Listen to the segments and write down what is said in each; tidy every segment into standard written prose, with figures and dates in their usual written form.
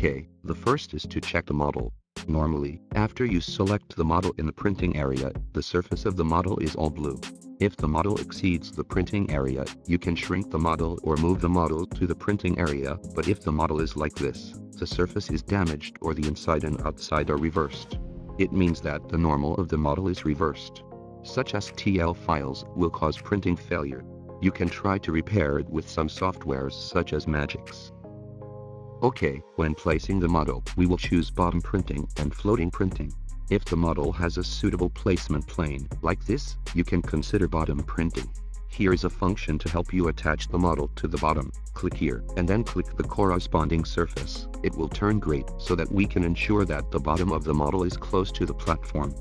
Okay, the first is to check the model. Normally, after you select the model in the printing area, the surface of the model is all blue. If the model exceeds the printing area, you can shrink the model or move the model to the printing area, but if the model is like this, the surface is damaged or the inside and outside are reversed. It means that the normal of the model is reversed. Such STL files will cause printing failure. You can try to repair it with some softwares such as Magix. Okay, when placing the model, we will choose bottom printing and floating printing. If the model has a suitable placement plane, like this, you can consider bottom printing. Here is a function to help you attach the model to the bottom. Click here, and then click the corresponding surface. It will turn gray, so that we can ensure that the bottom of the model is close to the platform.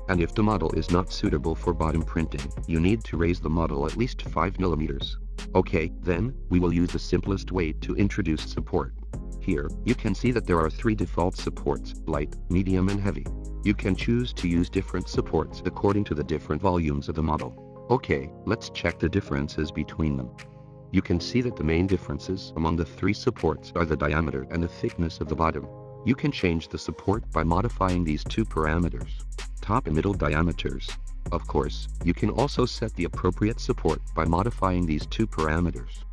And if the model is not suitable for bottom printing, you need to raise the model at least 5 mm. Okay, then, we will use the simplest way to introduce support. Here, you can see that there are 3 default supports, light, medium and heavy. You can choose to use different supports according to the different volumes of the model. Okay, let's check the differences between them. You can see that the main differences among the 3 supports are the diameter and the thickness of the bottom. You can change the support by modifying these 2 parameters, top and middle diameters. Of course, you can also set the appropriate support by modifying these 2 parameters.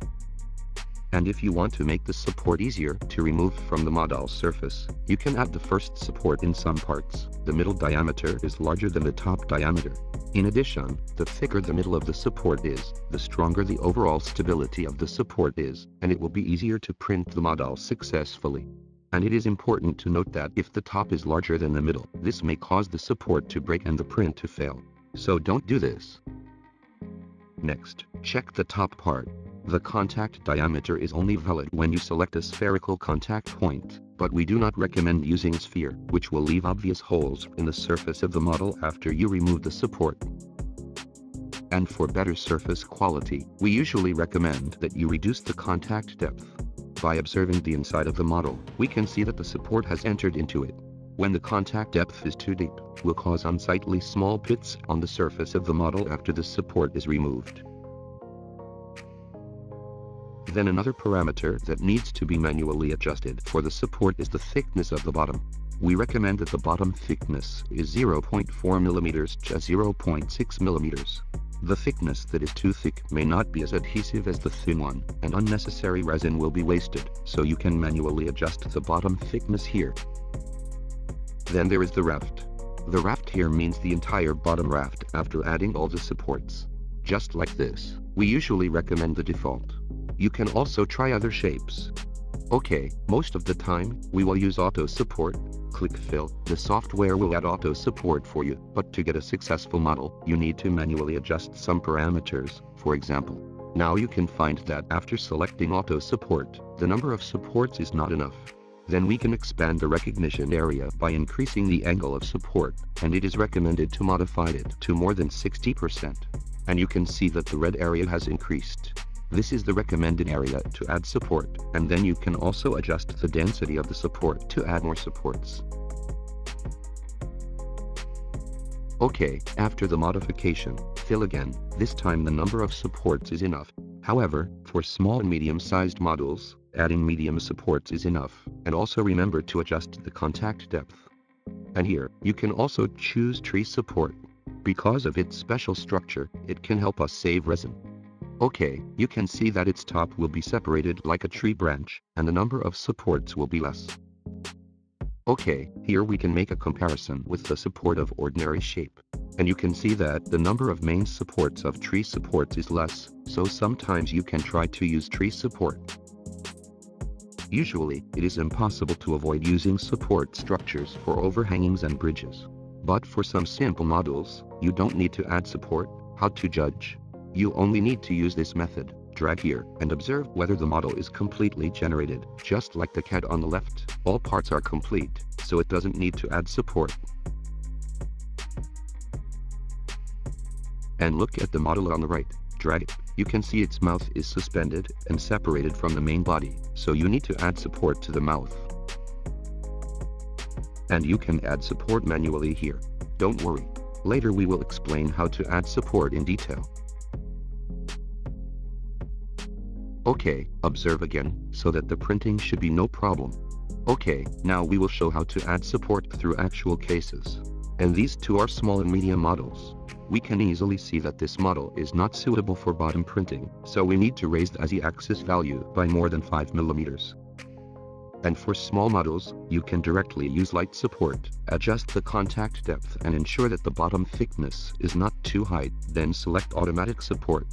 And if you want to make the support easier to remove from the model surface, you can add the first support in some parts. The middle diameter is larger than the top diameter. In addition, the thicker the middle of the support is, the stronger the overall stability of the support is, and it will be easier to print the model successfully. And it is important to note that if the top is larger than the middle, this may cause the support to break and the print to fail. So don't do this. Next, check the top part. The contact diameter is only valid when you select a spherical contact point, but we do not recommend using sphere, which will leave obvious holes in the surface of the model after you remove the support. And for better surface quality, we usually recommend that you reduce the contact depth. By observing the inside of the model, we can see that the support has entered into it. When the contact depth is too deep, it will cause unsightly small pits on the surface of the model after the support is removed. Then another parameter that needs to be manually adjusted for the support is the thickness of the bottom. We recommend that the bottom thickness is 0.4 mm to 0.6 mm. The thickness that is too thick may not be as adhesive as the thin one, and unnecessary resin will be wasted, so you can manually adjust the bottom thickness here. Then there is the raft. The raft here means the entire bottom raft after adding all the supports. Just like this, we usually recommend the default. You can also try other shapes. Okay, most of the time, we will use auto support. Click fill, the software will add auto support for you, but to get a successful model, you need to manually adjust some parameters. For example, now you can find that after selecting auto support, the number of supports is not enough. Then we can expand the recognition area by increasing the angle of support, and it is recommended to modify it to more than 60%. And you can see that the red area has increased. This is the recommended area to add support, and then you can also adjust the density of the support to add more supports. Okay, after the modification, fill again. This time the number of supports is enough. However, for small and medium-sized models, adding medium supports is enough, and also remember to adjust the contact depth. And here, you can also choose tree support. Because of its special structure, it can help us save resin. Okay, you can see that its top will be separated like a tree branch, and the number of supports will be less. Okay, here we can make a comparison with the support of ordinary shape. And you can see that the number of main supports of tree supports is less, so sometimes you can try to use tree support. Usually, it is impossible to avoid using support structures for overhangings and bridges. But for some simple models, you don't need to add support. How to judge? You only need to use this method. Drag here and observe whether the model is completely generated. Just like the cat on the left, all parts are complete, so it doesn't need to add support. And look at the model on the right. Drag it. You can see its mouth is suspended and separated from the main body, so you need to add support to the mouth. And you can add support manually here. Don't worry. Later we will explain how to add support in detail. Okay, observe again, so that the printing should be no problem. Okay, now we will show how to add support through actual cases. And these two are small and medium models. We can easily see that this model is not suitable for bottom printing, so we need to raise the z-axis value by more than 5 mm. And for small models, you can directly use light support, adjust the contact depth and ensure that the bottom thickness is not too high, then select automatic support.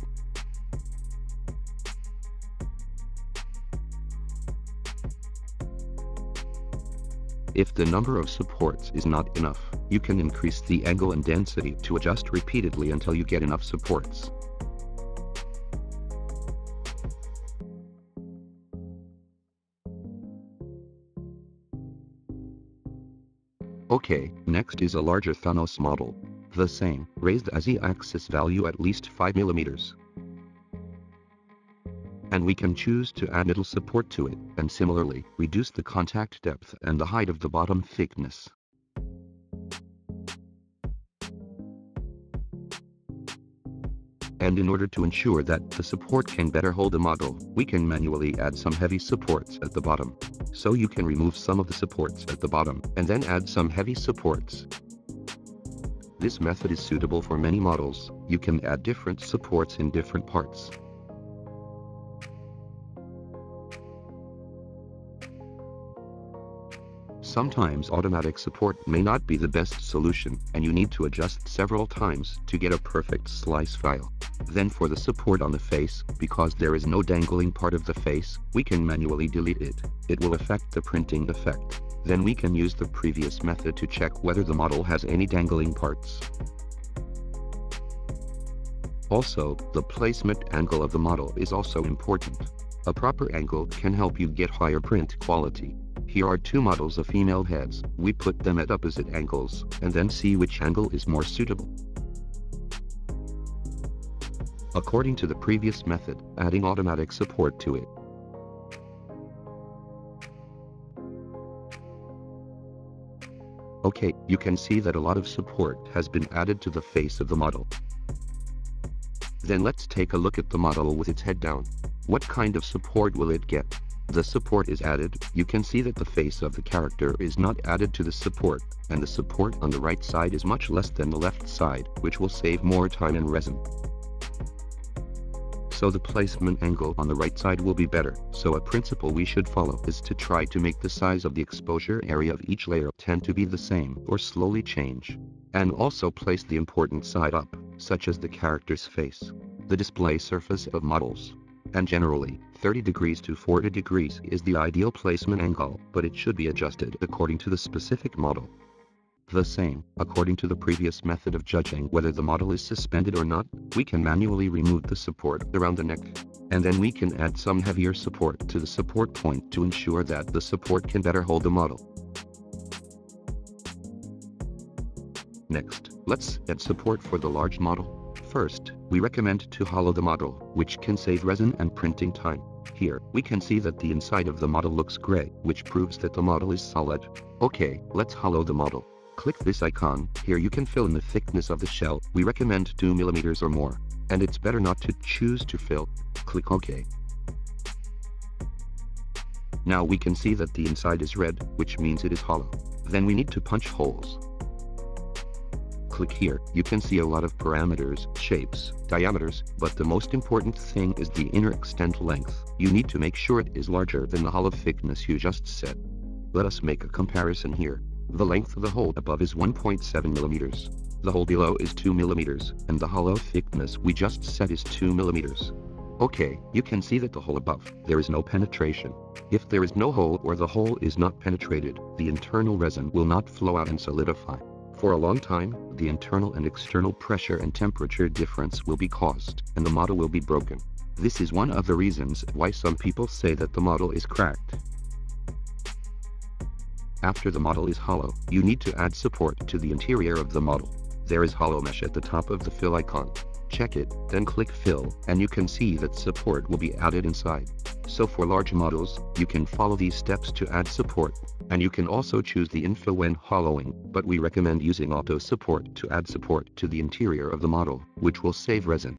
If the number of supports is not enough, you can increase the angle and density to adjust repeatedly until you get enough supports. Okay, next is a larger Thanos model. The same, raise the z-axis value at least 5 mm. And we can choose to add middle support to it, and similarly, reduce the contact depth and the height of the bottom thickness. And in order to ensure that the support can better hold the model, we can manually add some heavy supports at the bottom. So you can remove some of the supports at the bottom, and then add some heavy supports. This method is suitable for many models. You can add different supports in different parts. Sometimes automatic support may not be the best solution, and you need to adjust several times to get a perfect slice file. Then for the support on the face, because there is no dangling part of the face, we can manually delete it. It will affect the printing effect. Then we can use the previous method to check whether the model has any dangling parts. Also, the placement angle of the model is also important. A proper angle can help you get higher print quality. Here are two models of female heads. We put them at opposite angles, and then see which angle is more suitable. According to the previous method, adding automatic support to it. Okay, you can see that a lot of support has been added to the face of the model. Then let's take a look at the model with its head down. What kind of support will it get? The support is added. You can see that the face of the character is not added to the support, and the support on the right side is much less than the left side, which will save more time and resin. So the placement angle on the right side will be better. So a principle we should follow is to try to make the size of the exposure area of each layer tend to be the same or slowly change. And also place the important side up, such as the character's face, the display surface of models. And generally, 30 degrees to 40 degrees is the ideal placement angle, but it should be adjusted according to the specific model. The same, according to the previous method of judging whether the model is suspended or not, we can manually remove the support around the neck. And then we can add some heavier support to the support point to ensure that the support can better hold the model. Next, let's add support for the large model. First, we recommend to hollow the model, which can save resin and printing time. Here, we can see that the inside of the model looks gray, which proves that the model is solid. Okay, let's hollow the model. Click this icon. Here you can fill in the thickness of the shell. We recommend 2 mm or more. And it's better not to choose to fill. Click OK. Now we can see that the inside is red, which means it is hollow. Then we need to punch holes. Click here. You can see a lot of parameters, shapes, diameters, but the most important thing is the inner extent length. You need to make sure it is larger than the hollow thickness you just set. Let us make a comparison here. The length of the hole above is 1.7 mm. The hole below is 2 mm, and the hollow thickness we just set is 2 mm. Okay, you can see that the hole above, there is no penetration. If there is no hole or the hole is not penetrated, the internal resin will not flow out and solidify. For a long time, the internal and external pressure and temperature difference will be caused, and the model will be broken. This is one of the reasons why some people say that the model is cracked. After the model is hollow, you need to add support to the interior of the model. There is hollow mesh at the top of the fill icon. Check it, then click fill, and you can see that support will be added inside. So for large models, you can follow these steps to add support. And you can also choose the infill when hollowing, but we recommend using auto support to add support to the interior of the model, which will save resin.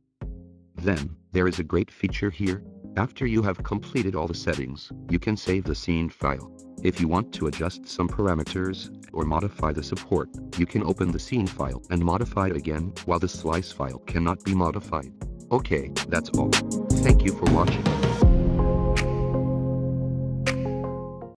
Then, there is a great feature here. After you have completed all the settings, you can save the scene file. If you want to adjust some parameters, or modify the support, you can open the scene file and modify it again, while the slice file cannot be modified. Okay, that's all. Thank you for watching.